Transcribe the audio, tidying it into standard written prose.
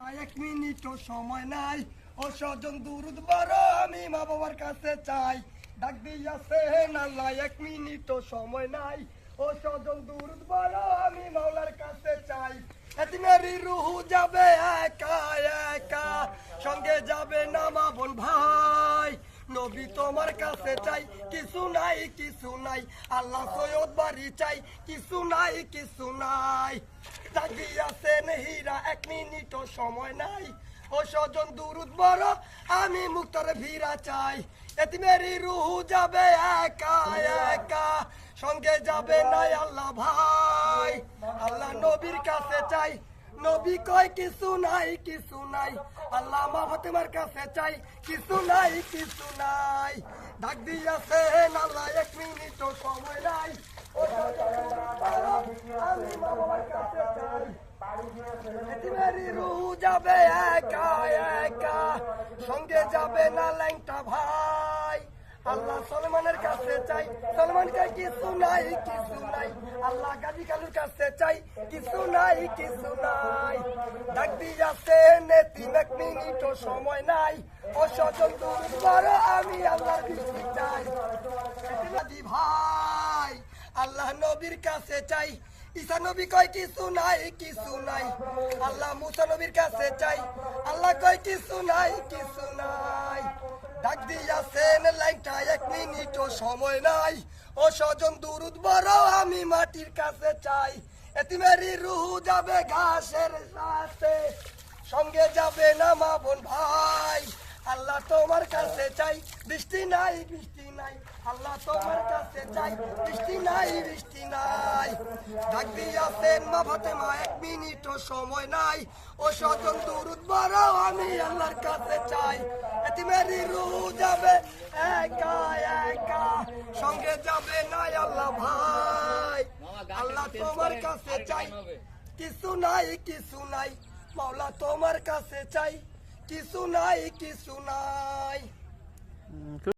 এক মিনিটও সময় নাই ও স্বজন দুরুদ বড় আমি মা বাবার কাছে চাই ডাক দিয়াছেন আল্লাহ এক মিনিটও সময় নাই ও স্বজন দুরুদ বড় আমি মাওলার কাছে চাই এতিমেরি রুহু যাবে একা একা সঙ্গে যাবে না মা বোন ভাই নবী তোমার কাছে চাই কিছু নাই আল্লাহ সৈয়দ বাড়ি চাই কিছু নাই জাগিয়াছেন হীরা এক মিনিটও সময় নাই ও স্বজন দুরুদ বড় আমি মুক্তর ভিড়া চাই এতিমেরি রুহু যাবে একা একা সঙ্গে যাবে না আল্লাহ ভাই আল্লাহ নবীর কাছে চাই নবী কয় কিছু নাই আল্লাহ মা ফাতেমার কাছে চাই কিছু নাই ডাক দিয়াছেন আল্লাহ এক মিনিটও সময় নাই ও আমি মা বাবার কাছে চাই এতিমেরি রুহু যাবে একা একা সঙ্গে যাবে না ল্যাংটা ভাই আল্লাহ সলমানের কাছে চাই সলমান কে কিছু নাই আল্লাহ গাজী কালুর কাছে চাই কিছু নাই ডাক দিয়াছেন এতিম এক মিনিটও সময় নাই ও স্বজন দুরুদ বড় আমি আল্লাহর দৃষ্টি চাই এতিমাদি ভাই আল্লাহ নবীর কাছে চাই ঈসা নবী কয় কিছু নাই আল্লাহ মুসা নবীর কাছে চাই আল্লাহ কয় কিছু নাই ডাক দিয়াছেন লাইনটা এক মিনিটও সময় নাই ও স্বজন দুরুদ বড় আমি মাটির কাছে চাই এতিমেরি রুহু যাবে ঘাসের সাথে সঙ্গে যাবে না মা বোন ভাই আল্লাহ তোমার কাছে চাই বৃষ্টি নাই আল্লাহ তোমার কাছে চাই বৃষ্টি নাই ডাক দিয়াছেন মা ফাতেমা এক মিনিটও সময় নাই ও স্বজন দুরুদ বড় আমি আল্লাহর কাছে চাই এতিমেরি রুহু যাবে একা একা সঙ্গে যাবে না আল্লাহ ভাই আল্লাহ তোমার কাছে চাই কিছু নাই মাওলা তোমার কাছে চাই কিছু নাই